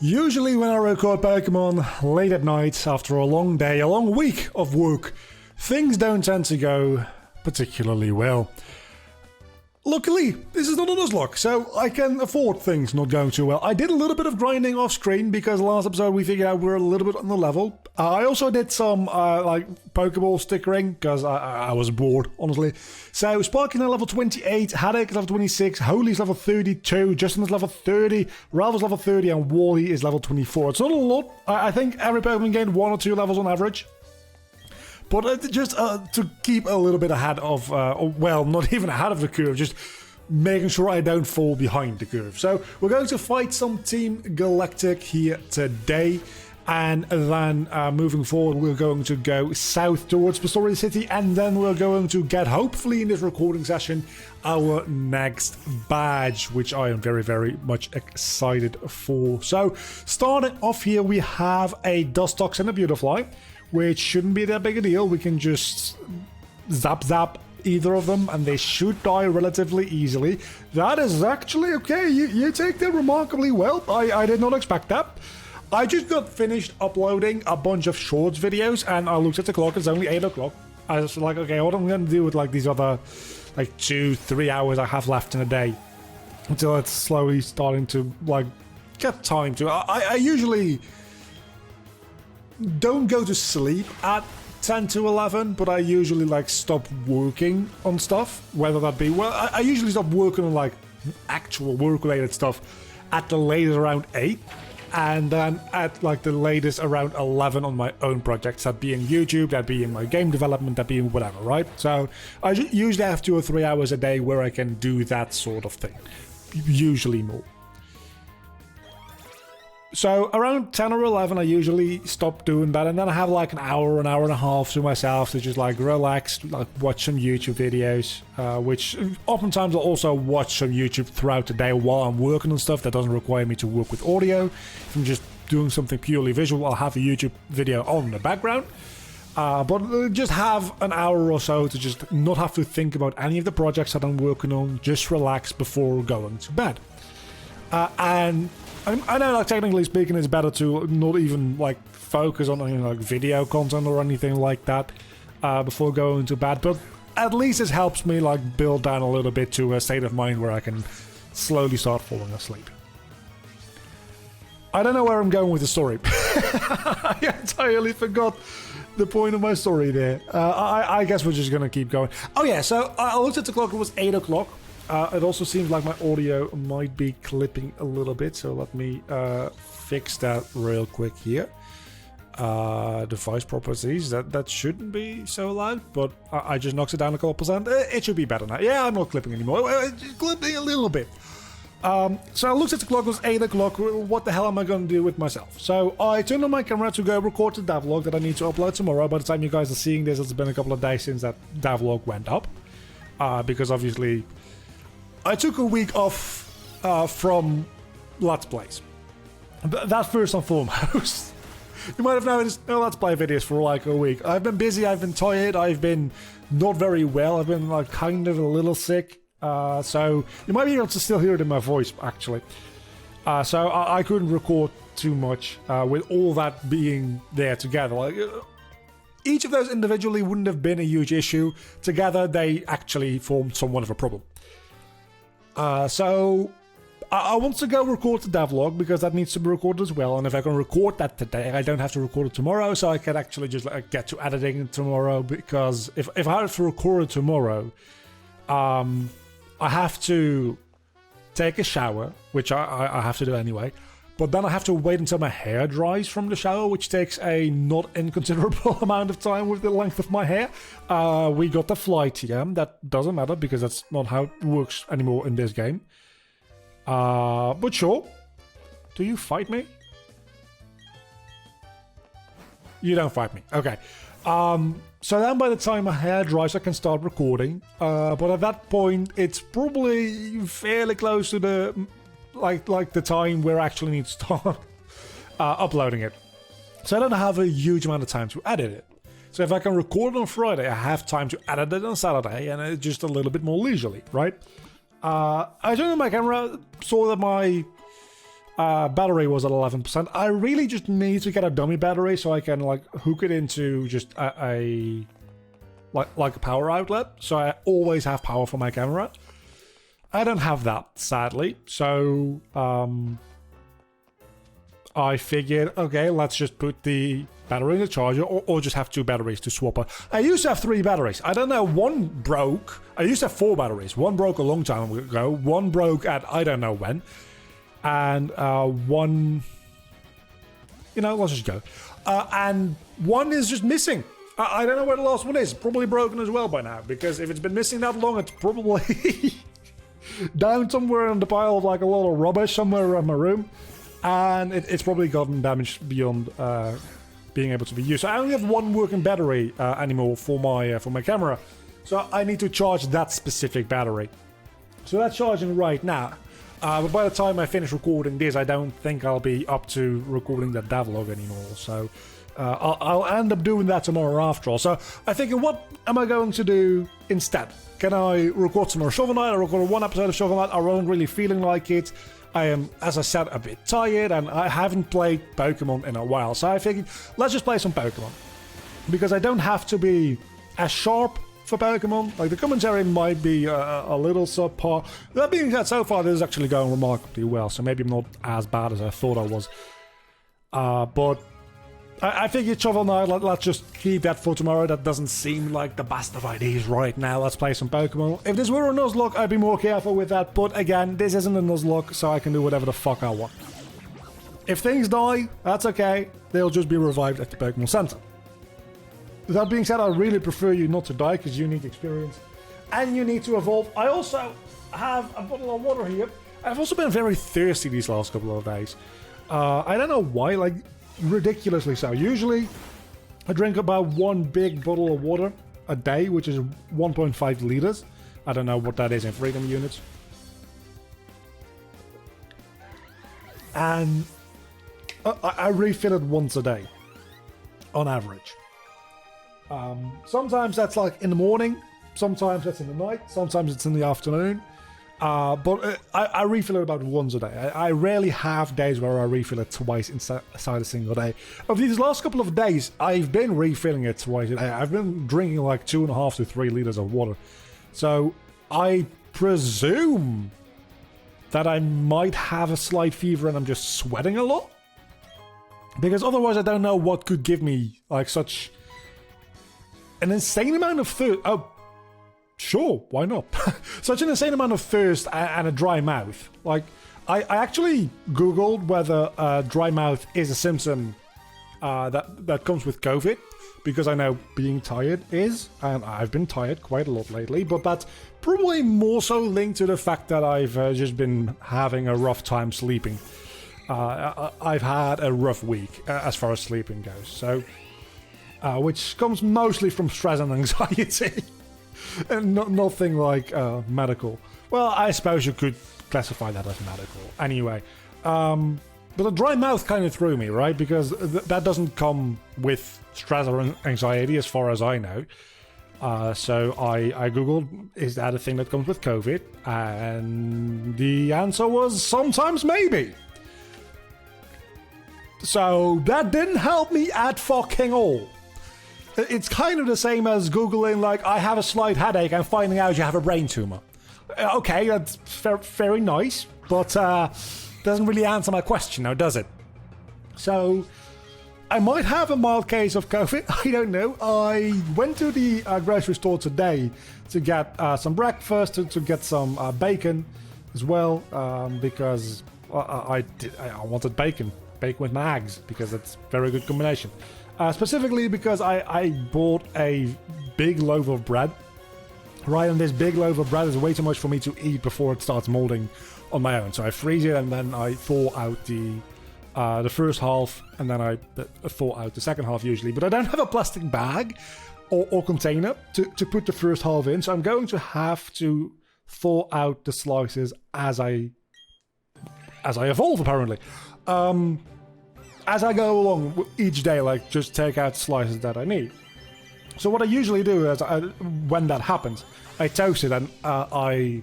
Usually when I record Pokemon late at night after a long day, a long week of work, things don't tend to go particularly well. Luckily, this is not a Nuzlocke, so I can afford things not going too well. I did a little bit of grinding off screen because last episode we figured out we were a little bit on the level. I also did some Pokeball stickering because I was bored, honestly. So Sparking at level 28, Haddock is level 26, Holy's level 32, Justin is level 30, Ralph is level 30, and Wally is level 24. It's not a lot. I think every Pokemon gained 1 or 2 levels on average. But just to keep a little bit ahead of, well, not even ahead of the curve, just making sure I don't fall behind the curve. So we're going to fight some Team Galactic here today. And then moving forward, we're going to go south towards Pastoria City. And then we're going to get, hopefully in this recording session, our next badge, which I am very, very much excited for. So starting off here, we have a Dustox and a Beautifly, which shouldn't be that big a deal. We can just zap either of them and they should die relatively easily. That is actually okay. You take that remarkably well. I did not expect that. I just got finished uploading a bunch of shorts videos and I looked at the clock. It's only 8 o'clock. I was like, okay, what am I going to do with like these other like 2-3 hours I have left in a day until it's slowly starting to like get time to. I usually don't go to sleep at 10 to 11, but I usually like stop working on stuff, whether that be, well, I usually stop working on like actual work related stuff at the latest around 8, and then at like the latest around 11 on my own projects, that being YouTube, that being my game development, that being whatever, right? So I usually have 2 or 3 hours a day where I can do that sort of thing, usually more. So around 10 or 11 I usually stop doing that, and then I have like an hour and a half to myself to just like relax, like watch some YouTube videos, which oftentimes I'll also watch some YouTube throughout the day while I'm working on stuff that doesn't require me to work with audio. If I'm just doing something purely visual, I'll have a YouTube video on in the background, but just have an hour or so to just not have to think about any of the projects that I'm working on, just relax before going to bed. And I know, like, technically speaking, it's better to not even, like, focus on any, like, video content or anything like that before going to bed, but at least it helps me, like, build down a little bit to a state of mind where I can slowly start falling asleep. I don't know where I'm going with the story. I entirely forgot the point of my story there. I guess we're just gonna keep going. Oh yeah, so I looked at the clock, it was 8 o'clock. It also seems like my audio might be clipping a little bit, so let me fix that real quick here. Device properties, that shouldn't be so loud, but I just knocked it down a couple percent. It should be better now. Yeah, I'm not clipping anymore. Clipping a little bit. So I looked at the clock, it was 8 o'clock. What the hell am I going to do with myself? So I turned on my camera to go record the devlog that I need to upload tomorrow. By the time you guys are seeing this, it's been a couple of days since that devlog went up. Because obviously I took a week off from Let's Plays. That first and foremost. You might have noticed no Let's Play videos for like a week. I've been busy, I've been tired, I've been not very well, I've been like kind of a little sick. So you might be able to still hear it in my voice, actually. So I couldn't record too much with all that being there together. Like, each of those individually wouldn't have been a huge issue. Together, they actually formed somewhat of a problem. So I want to go record the devlog because that needs to be recorded as well. And if I can record that today, I don't have to record it tomorrow. So I can actually just get to editing tomorrow. Because if I have to record it tomorrow, I have to take a shower, which I have to do anyway. But then I have to wait until my hair dries from the shower, which takes a not inconsiderable amount of time with the length of my hair. We got the fly TM. That doesn't matter because that's not how it works anymore in this game. But sure. Do you fight me? You don't fight me. Okay. So then by the time my hair dries, I can start recording. But at that point, it's probably fairly close to the like the time where I actually need to start uploading it. So I don't have a huge amount of time to edit it. So if I can record it on Friday, I have time to edit it on Saturday, and it's just a little bit more leisurely, right? I turned on my camera, saw that my Battery was at 11%. I really just need to get a dummy battery so I can like hook it into just a power outlet, so I always have power for my camera. I don't have that, sadly, so I figured, okay, let's just put the battery in the charger, or just have 2 batteries to swap out. I used to have 3 batteries. I don't know, one broke. I used to have 4 batteries. One broke a long time ago. One broke at I don't know when. And one... You know, let's just go. And one is just missing. I don't know where the last one is. Probably broken as well by now, because if it's been missing that long, it's probably down somewhere in the pile of like a lot of rubbish somewhere around my room. And it's probably gotten damaged beyond being able to be used. So I only have 1 working battery anymore for my camera. So I need to charge that specific battery. So that's charging right now. But by the time I finish recording this, I don't think I'll be up to recording the devlog anymore. So I'll end up doing that tomorrow after all. So I think, what am I going to do instead? Can I record some more Shovel Knight? I recorded 1 episode of Shovel Knight. I wasn't really feeling like it. I am, as I said, a bit tired, and I haven't played Pokemon in a while. So I figured, let's just play some Pokemon. Because I don't have to be as sharp for Pokemon. Like, the commentary might be a little subpar. That being said, so far this is actually going remarkably well, so maybe I'm not as bad as I thought I was. But I figured Shovel Knight, let's just keep that for tomorrow. That doesn't seem like the best of ideas right now. Let's play some Pokemon. If this were a Nuzlocke, I'd be more careful with that. But again, this isn't a Nuzlocke, so I can do whatever the fuck I want. If things die, that's okay. They'll just be revived at the Pokemon Center. That being said, I really prefer you not to die, because you need experience. And you need to evolve. I also have a bottle of water here. I've also been very thirsty these last couple of days. I don't know why, like, ridiculously so. Usually, I drink about 1 big bottle of water a day, which is 1.5 liters. I don't know what that is in freedom units. And I refill it once a day, on average. Sometimes that's like in the morning, sometimes that's in the night, sometimes it's in the afternoon. But I refill it about once a day. I rarely have days where I refill it twice inside a single day. Of these last couple of days, I've been refilling it twice a day. I've been drinking like 2.5 to 3 liters of water. So I presume that I might have a slight fever and I'm just sweating a lot. Because otherwise I don't know what could give me like such an insane amount of thirst. Oh, sure, why not? Such an insane amount of thirst and a dry mouth. Like, I actually googled whether dry mouth is a symptom that comes with COVID, because I know being tired is, and I've been tired quite a lot lately, but that's probably more so linked to the fact that I've just been having a rough time sleeping. I've had a rough week as far as sleeping goes, so which comes mostly from stress and anxiety. And nothing like medical. Well, I suppose you could classify that as medical. Anyway, but a dry mouth kind of threw me, right? Because that doesn't come with stress or anxiety as far as I know. So I googled, is that a thing that comes with COVID? And the answer was sometimes maybe. So that didn't help me at fucking all. It's kind of the same as Googling, like, I have a slight headache and finding out you have a brain tumor. Okay, that's very nice, but doesn't really answer my question now, does it? So, I might have a mild case of COVID, I don't know. I went to the grocery store today to get some breakfast, to get some bacon as well, because I wanted bacon with my eggs, because it's a very good combination. Specifically because I bought a big loaf of bread, right? And this big loaf of bread is way too much for me to eat before it starts molding on my own. So I freeze it and then I thaw out the first half, and then I thaw out the second half usually. But I don't have a plastic bag or container to put the first half in, so I'm going to have to thaw out the slices as I evolve, apparently. As I go along each day, like, just take out slices that I need. So what I usually do is, when that happens, I toast it, and I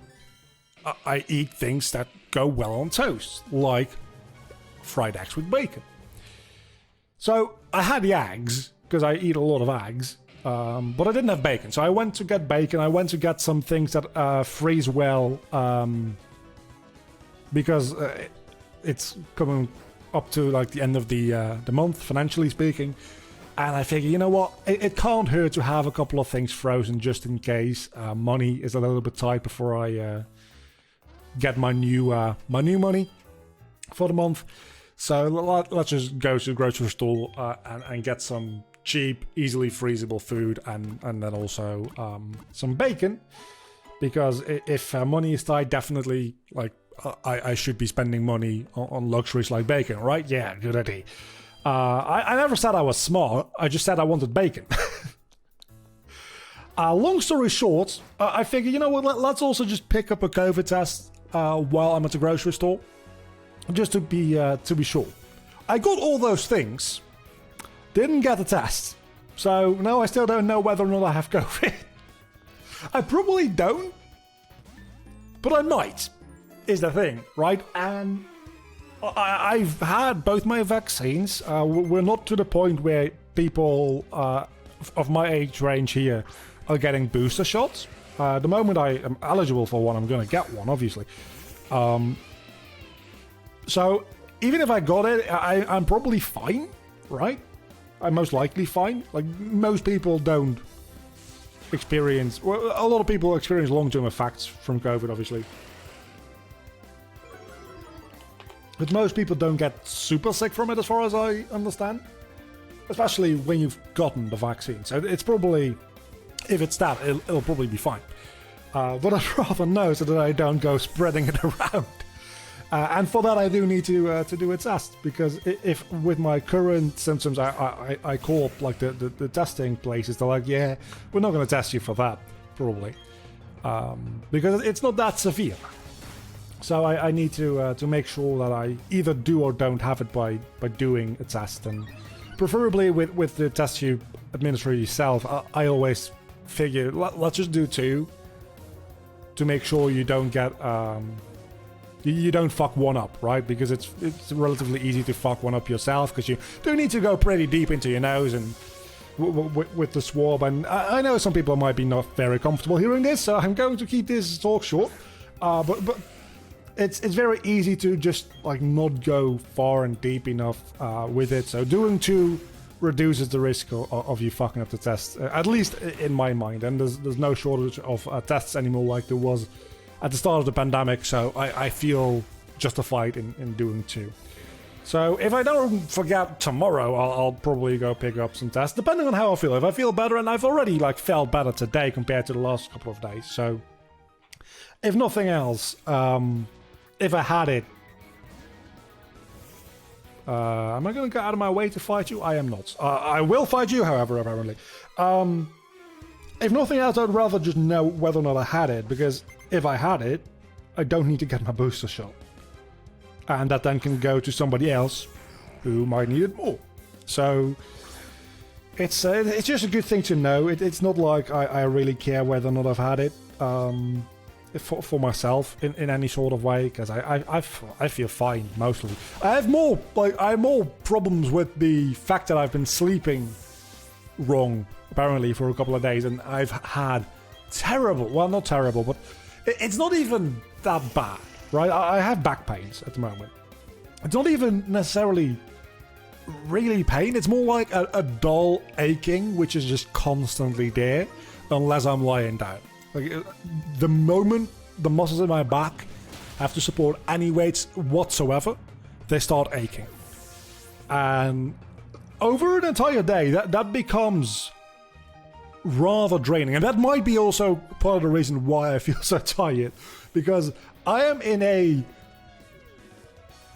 eat things that go well on toast, like fried eggs with bacon. So I had the eggs, because I eat a lot of eggs, but I didn't have bacon. So I went to get bacon. I went to get some things that freeze well, because it's coming up to like the end of the month, financially speaking. And I figure, you know what? It can't hurt to have a couple of things frozen just in case money is a little bit tight before I get my new money for the month. So let's just go to the grocery store and get some cheap, easily freezable food, and then also some bacon. Because if money is tight, definitely like I should be spending money on luxuries like bacon, right? Yeah, good idea. I never said I was smart. I just said I wanted bacon. Long story short, I figured, you know what? Let's also just pick up a COVID test while I'm at the grocery store, just to be sure. I got all those things, didn't get the test, so now I still don't know whether or not I have COVID. I probably don't, but I might. Is the thing, right? And I've had both my vaccines. We're not to the point where people of my age range here are getting booster shots. The moment I am eligible for one, I'm going to get one, obviously. So even if I got it, I'm probably fine, right? I'm most likely fine. Like, most people don't experience... Well, a lot of people experience long-term effects from COVID, obviously. But most people don't get super sick from it, as far as I understand. Especially when you've gotten the vaccine. So it's probably, if it's that, it'll probably be fine. But I'd rather know so that I don't go spreading it around. And for that, I do need to do a test. Because if with my current symptoms, I call up like the testing places, they're like, yeah, we're not going to test you for that, probably. Because it's not that severe. So I need to make sure that I either do or don't have it by doing a test, and preferably with the test you administer yourself. I always figure let's just do 2 to make sure you don't get you don't fuck one up, right? Because it's relatively easy to fuck one up yourself, because you do need to go pretty deep into your nose and with the swab. And I know some people might be not very comfortable hearing this, so I'm going to keep this talk short. But it's very easy to just like not go far and deep enough with it. So doing 2 reduces the risk of you fucking up the test, at least in my mind. And there's no shortage of tests anymore like there was at the start of the pandemic. So I feel justified in doing 2. So if I don't forget tomorrow, I'll probably go pick up some tests, depending on how I feel. If I feel better, and I've already like felt better today compared to the last couple of days. So if nothing else, if I had it, am I going to go out of my way to fight you? I am not. I will fight you, however, apparently. If nothing else, I'd rather just know whether or not I had it, because if I had it, I don't need to get my booster shot. And that then can go to somebody else who might need it more. So it's just a good thing to know. It's not like I really care whether or not I've had it. For myself in any sort of way, because I feel fine mostly. I have more problems with the fact that I've been sleeping wrong apparently for a couple of days, and I've had terrible, well, not terrible, but it's not even that bad, right? I have back pains at the moment. It's not even necessarily really pain. It's more like a dull aching, which is just constantly there unless I'm lying down. Like, the moment the muscles in my back have to support any weights whatsoever, they start aching. And over an entire day, that becomes rather draining. And that might be also part of the reason why I feel so tired. Because I am in a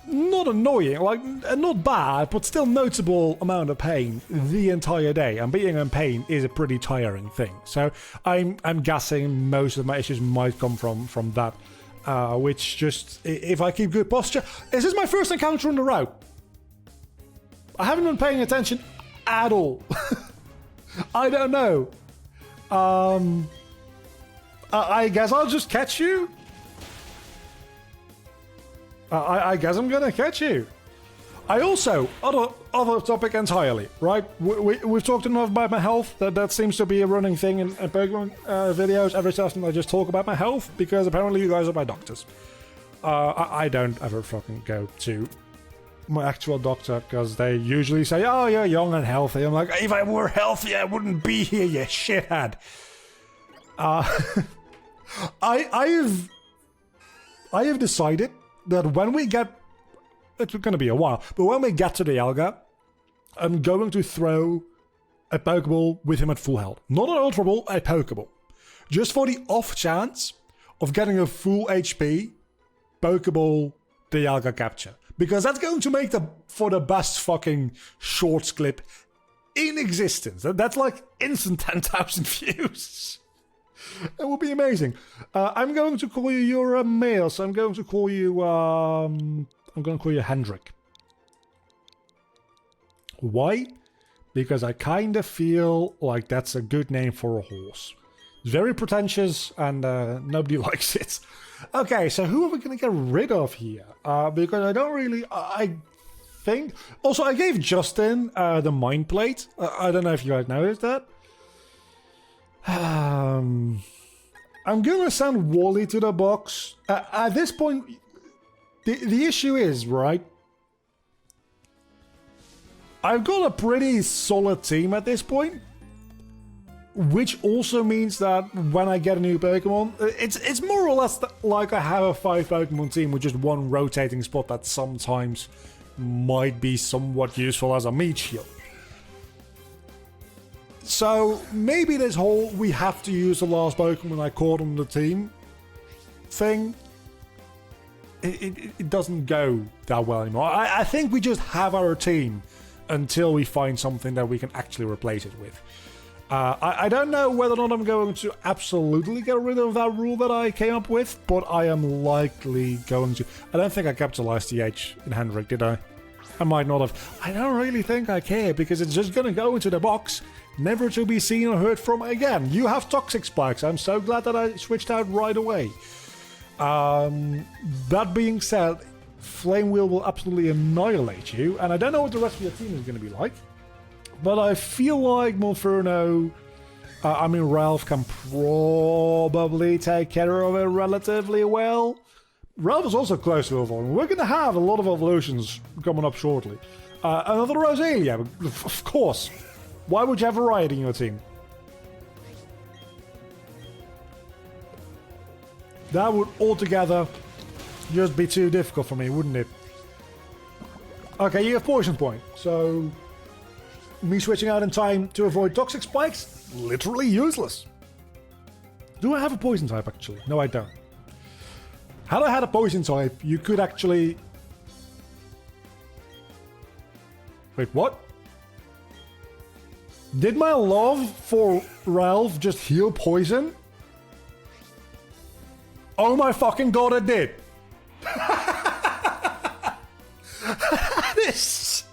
not annoying, like not bad, but still noticeable amount of pain the entire day. And being in pain is a pretty tiring thing. So I'm guessing most of my issues might come from that. Which just, if I keep good posture, is this my first encounter on the route? I haven't been paying attention at all. I don't know. I guess I'll just catch you. I guess I'm gonna catch you. I also, other topic entirely, right? We've talked enough about my health. That seems to be a running thing in Pokemon videos. Every so often I just talk about my health because apparently you guys are my doctors. I don't ever fucking go to my actual doctor because they usually say, "Oh, you're young and healthy." I'm like, if I were healthy, I wouldn't be here, you shithead. I have decided that when we get, it's going to be a while, but when we get to the Alga, I'm going to throw a Pokeball with him at full health. Not an Ultra Ball, a Pokeball. Just for the off chance of getting a full HP Pokeball Dialga capture. Because that's going to make for the best fucking shorts clip in existence. That's like instant 10,000 views. It will be amazing. I'm going to call you, you're a male, so I'm going to call you, I'm going to call you Hendrik. Why? Because I kind of feel like that's a good name for a horse. It's very pretentious and nobody likes it. Okay, so who are we going to get rid of here? Because I don't really... I think... Also, I gave Justin the Mind Plate. I don't know if you guys noticed that. I'm going to send Wally to the box. At this point, the issue is, right? I've got a pretty solid team at this point. Which also means that when I get a new Pokemon, it's more or less like I have a 5 Pokemon team with just one rotating spot that sometimes might be somewhat useful as a meat shield. So maybe this whole we have to use the last Pokemon I caught on the team thing, it doesn't go that well anymore. I think we just have our team until we find something that we can actually replace it with. I don't know whether or not I'm going to absolutely get rid of that rule that I came up with, but I am likely going to. I don't think I capitalized the H in Hendrik, did I? I might not have. I don't really think I care, because it's just going to go into the box, never to be seen or heard from again. You have Toxic Spikes. I'm so glad that I switched out right away. That being said, Flame Wheel will absolutely annihilate you, and I don't know what the rest of your team is going to be like. But I feel like Monferno, Ralph can probably take care of it relatively well. Ralph is also close to evolving. We're going to have a lot of evolutions coming up shortly. Another Roselia, of course. Why would you have a Riot in your team? That would altogether just be too difficult for me, wouldn't it? Okay, you have Poison Point, so... me switching out in time to avoid Toxic Spikes? Literally useless. Do I have a Poison type, actually? No, I don't. Had I had a Poison type, you could actually... Wait, what? Did my love for Ralph just heal Poison? Oh my fucking god, it did! That is...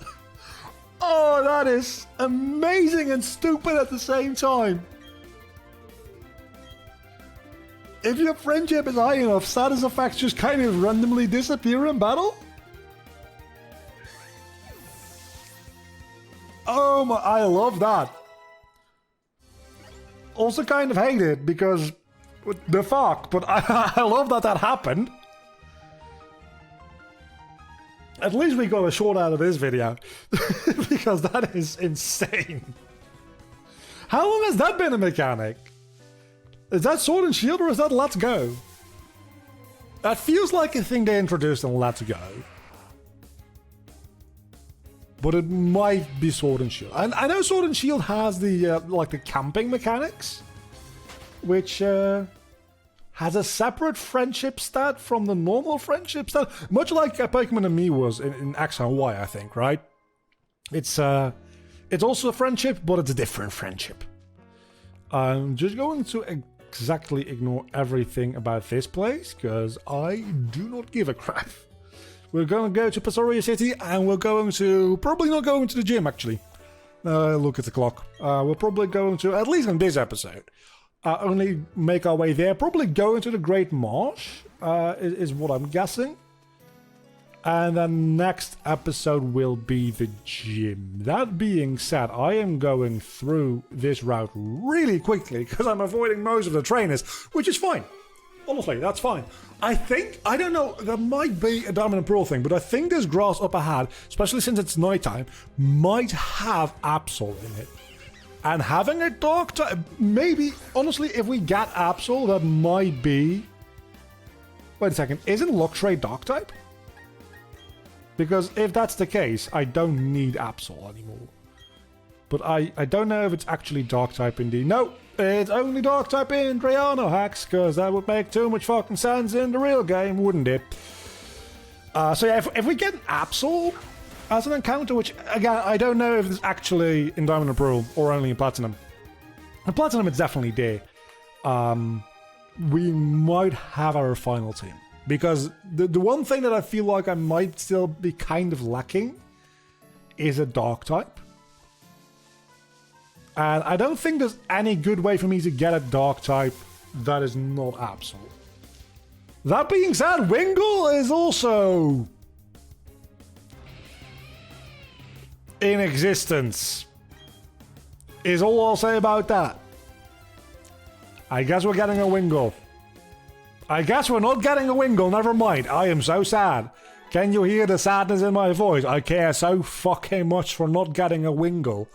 Oh, that is amazing and stupid at the same time. If your friendship is high enough, status effects just kind of randomly disappear in battle? Oh my, I love that. Also kind of hate it because, what the fuck, but I love that that happened. At least we got a short out of this video, because that is insane. How long has that been a mechanic? Is that Sword and Shield or is that Let's Go? That feels like a thing they introduced in Let's Go. But it might be Sword and Shield. And I know Sword and Shield has the like the camping mechanics, which has a separate friendship stat from the normal friendship stat, much like Pokemon and Me was in X and Y, I think, right? It's also a friendship, but it's a different friendship. I'm just going to exactly ignore everything about this place, because I do not give a crap. We're going to go to Pastoria City, and we're going to... probably not going to the gym, actually. Look at the clock. We're probably going to, at least in this episode, only make our way there. Probably go into the Great Marsh, is what I'm guessing. And then next episode will be the gym. That being said, I am going through this route really quickly because I'm avoiding most of the trainers, which is fine. Honestly, that's fine. I don't know, there might be a Diamond and Pearl thing, but I think this grass up ahead, especially since it's nighttime, might have Absol in it. And having a dark type, maybe, honestly, if we get Absol, that might be... Wait a second, isn't Luxray dark type? Because if that's the case, I don't need Absol anymore. But I don't know if it's actually dark type indeed. No, it's only dark type in Drayano hacks, because that would make too much fucking sense in the real game, wouldn't it? So yeah, if we get Absol as an encounter, which again, I don't know if it's actually in Diamond and Pearl or only in Platinum. In Platinum, it's definitely there. We might have our final team. Because the one thing that I feel like I might still be kind of lacking is a dark type. And I don't think there's any good way for me to get a dark type that is not Absol. That being said, Wingull is also in existence. Is all I'll say about that. I guess we're getting a Wingull. I guess we're not getting a Wingull, never mind. I am so sad. Can you hear the sadness in my voice? I care so fucking much for not getting a Wingull.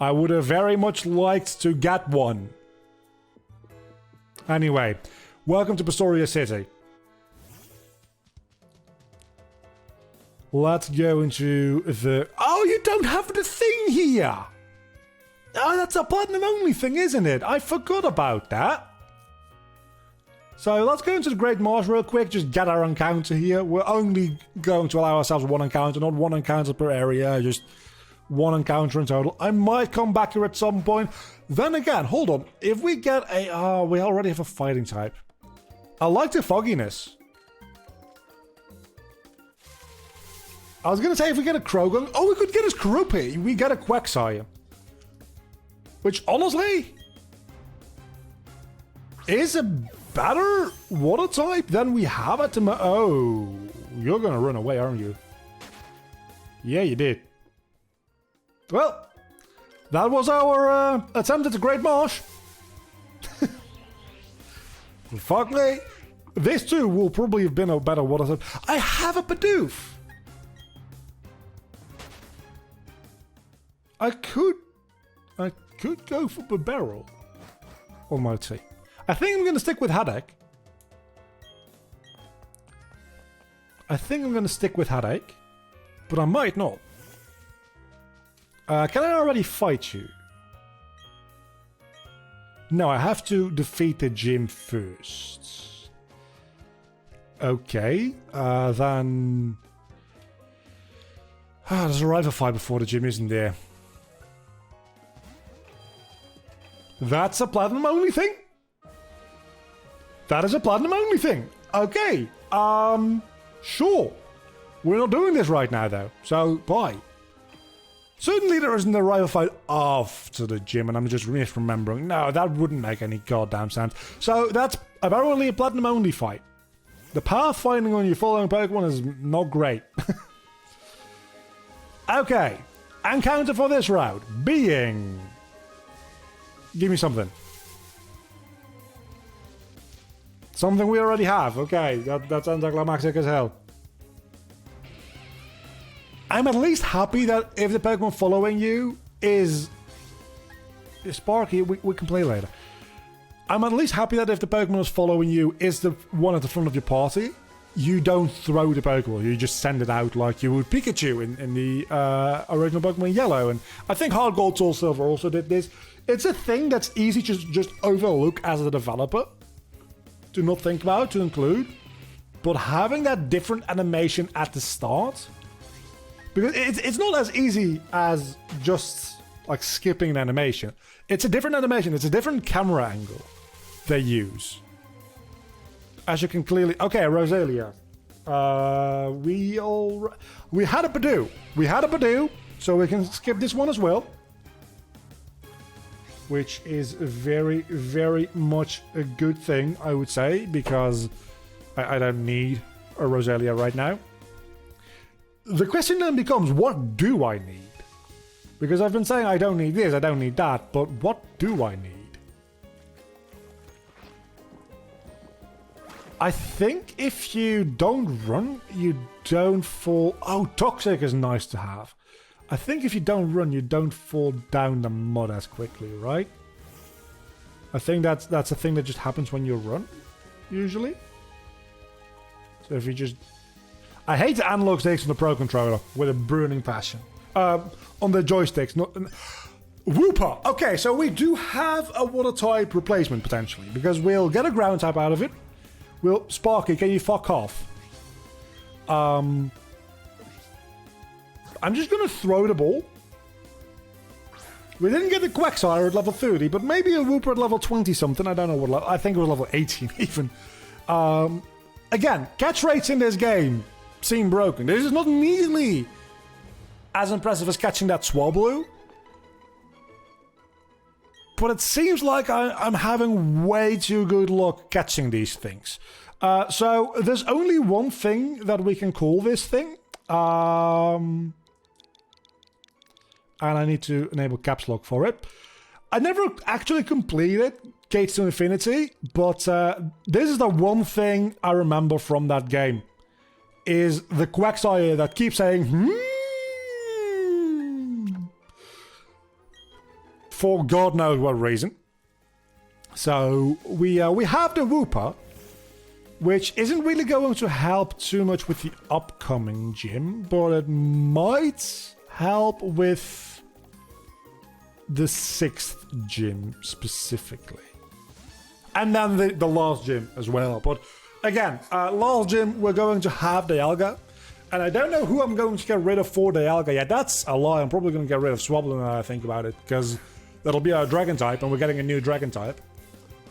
I would have very much liked to get one. Anyway, welcome to Pastoria City. Let's go into the... Oh, you don't have the thing here! Oh, that's a platinum only thing, isn't it? I forgot about that. So let's go into the Great Marsh real quick, just get our encounter here. We're only going to allow ourselves one encounter, not one encounter per area, just one encounter in total. I might come back here at some point. Then again, hold on. If we get a... we already have a fighting type. I like the fogginess. I was going to say if we get a Krogan... Oh, we could get a Scroopy. We get a Quagsire. Which, honestly... is a better water type than we have at the moment. Oh, you're gonna run away, aren't you? Yeah, you did. Well, that was our attempt at the Great Marsh. Fuck me. This too will probably have been a better water type. I have a Bidoof. I could go for Barbarrel on my team. I think I'm going to stick with Headache. But I might not. Can I already fight you? No, I have to defeat the gym first. Okay, then... there's a rival fight before the gym, isn't there? That's a platinum only thing? That is a platinum only thing. Okay. Sure. We're not doing this right now, though. So, bye. Certainly there isn't a rival fight after the gym, and I'm just misremembering. No, that wouldn't make any goddamn sense. So, that's apparently a platinum only fight. The pathfinding on your following Pokemon is not great. Okay. Encounter for this route being... Give me something. Something we already have. Okay, that sounds anticlimactic as hell. I'm at least happy that if the Pokemon following you is Sparky, we can play later. I'm at least happy that if the Pokemon is following you is the one at the front of your party, you don't throw the Pokeball, you just send it out like you would Pikachu in the original Pokemon Yellow. And I think Hard Gold, Soul Silver also did this. It's a thing that's easy to just overlook as a developer. To not think about, to include. But having that different animation at the start... Because it's not as easy as just like skipping an animation. It's a different animation. It's a different camera angle they use. As you can clearly... Okay, Rosalia. We had a Bidoof. So we can skip this one as well. Which is very, very much a good thing, I would say. Because I don't need a Rosalia right now. the question then becomes, what do I need? Because I've been saying I don't need this, I don't need that, but what do I need? I think if you don't run, you don't fall... Oh, toxic is nice to have. I think if you don't run, you don't fall down the mud as quickly, right? I think that's a thing that just happens when you run, usually. So if you just... I hate the analog sticks on the Pro Controller with a burning passion. On the joysticks, not... Whooper! Okay, so we do have a water type replacement, potentially, because we'll get a ground type out of it. Well, Sparky, can you fuck off? I'm just gonna throw the ball. We didn't get the Quagsire at level 30, but maybe a Whooper at level 20 something. I don't know what level. I think it was level 18 even. Again, catch rates in this game seem broken. This is not nearly as impressive as catching that Swablu. But it seems like I'm having way too good luck catching these things. So there's only one thing that we can call this thing. And I need to enable caps lock for it. I never actually completed Gates to Infinity, but this is the one thing I remember from that game. Is the Quagsire that keeps saying, for God knows what reason. So we have the Whooper, which isn't really going to help too much with the upcoming gym, but it might help with the 6th gym specifically. And then the last gym as well. But again, last gym we're going to have the Dialga. And I don't know who I'm going to get rid of for the Dialga. Yeah, that's a lie. I'm probably going to get rid of Swablu now I think about it, because that'll be our dragon type, and we're getting a new dragon type.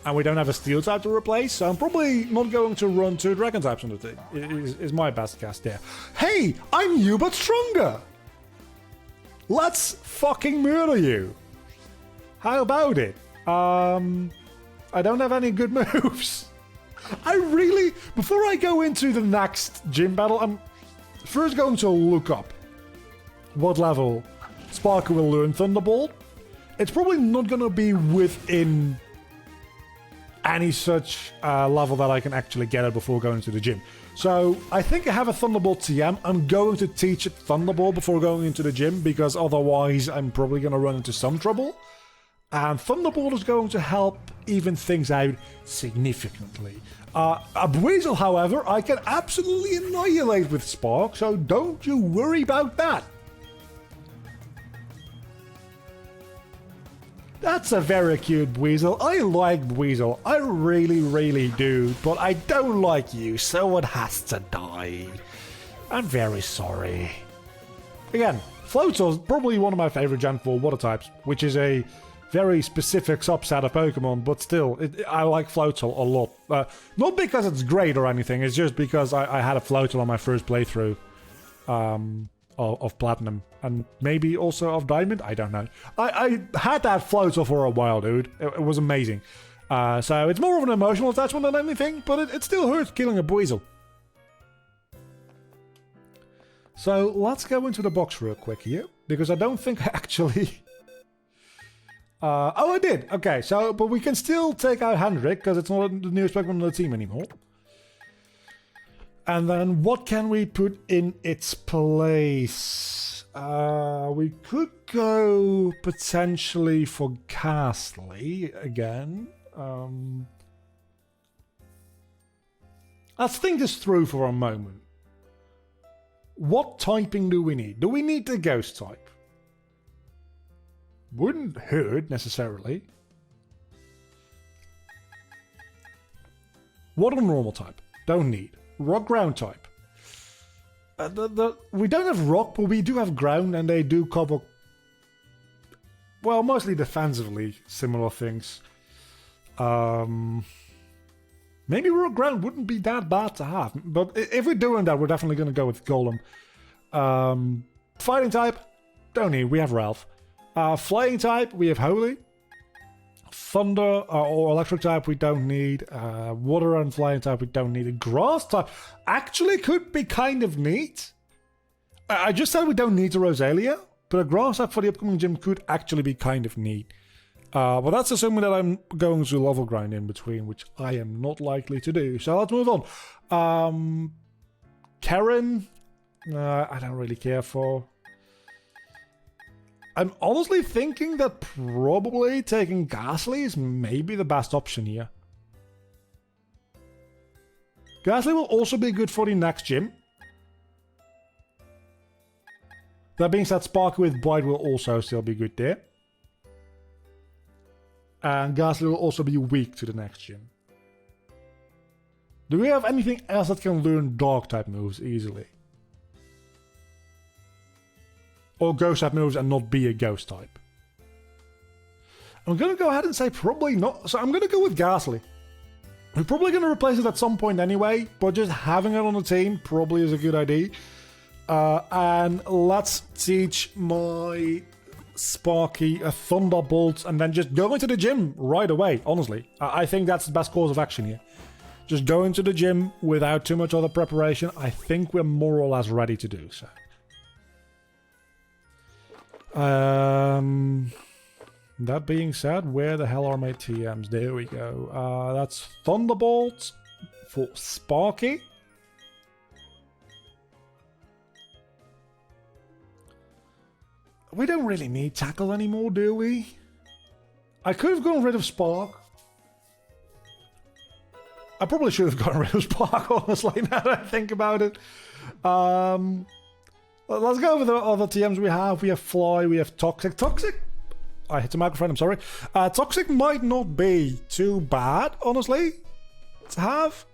And we don't have a steel type to replace, so I'm probably not going to run 2 dragon types on the thing, is my best guess there. Hey, I'm new but stronger! Let's fucking murder you! How about it? I don't have any good moves. I really... Before I go into the next gym battle, I'm first going to look up what level Sparker will learn Thunderbolt. It's probably not going to be within any such level that I can actually get it before going to the gym. So I think I have a Thunderbolt TM. I'm going to teach it Thunderbolt before going into the gym, because otherwise I'm probably going to run into some trouble. And Thunderbolt is going to help even things out significantly. A Buizel, however, I can absolutely annihilate with Spark, so don't you worry about that. That's a very cute Buizel. I like Buizel. I really, really do. But I don't like you, so it has to die. I'm very sorry. Again, Floatzel's probably one of my favorite Gen 4 water types, which is a very specific subset of Pokemon, but still, I like Floatzel a lot. Not because it's great or anything, it's just because I had a Floatzel on my first playthrough of Platinum, and maybe also of Diamond, I don't know. I had that Floatzel for a while, dude. It was amazing. So it's more of an emotional attachment than anything, but it still hurts killing a Buizel. So let's go into the box real quick here, because I don't think I actually... oh, I did. Okay, so, but we can still take out Hendrik, because it's not the newest Pokemon on the team anymore. And then what can we put in its place? We could go potentially for Ghastly again. Let's think this through for a moment. What typing do we need? Do we need the Ghost type? Wouldn't hurt, necessarily. What a normal type? Don't need. Rock ground type. We don't have rock, but we do have ground, and they do cover... Well, mostly defensively, similar things. Maybe rock ground wouldn't be that bad to have. But if we're doing that, we're definitely going to go with Golem. Fighting type? Don't need. We have Ralph. Flying type, we have Holy. Thunder or electric type, we don't need. Water and flying type, we don't need. A grass type actually could be kind of neat. I just said we don't need a Rosalia, but a grass type for the upcoming gym could actually be kind of neat. But that's assuming that I'm going to level grind in between, which I am not likely to do. So let's move on. Karen, I don't really care for. I'm honestly thinking that probably taking Ghastly is maybe the best option here. Ghastly will also be good for the next gym. That being said, Sparky with Blight will also still be good there. And Ghastly will also be weak to the next gym. Do we have anything else that can learn Dark type moves easily? Or Ghost type moves and not be a Ghost type? I'm going to go ahead and say probably not. So I'm going to go with Ghastly. We're probably going to replace it at some point anyway, but just having it on the team probably is a good idea. And let's teach my Sparky a Thunderbolt and then just go into the gym right away, honestly. I think that's the best course of action here. Just go into the gym without too much other preparation. I think we're more or less ready to do so. That being said, where the hell are my TMs? There we go. That's Thunderbolt for Sparky. We don't really need Tackle anymore, do we? I could have gotten rid of Spark. I probably should have gotten rid of Spark, honestly, now that I think about it. Let's go over the other TMs we have. We have Fly, we have Toxic. Toxic? I hit the microphone, I'm sorry. Toxic might not be too bad, honestly, to have.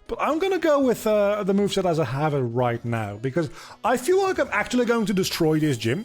But I'm going to go with the moveset as I have it right now, because I feel like I'm actually going to destroy this gym.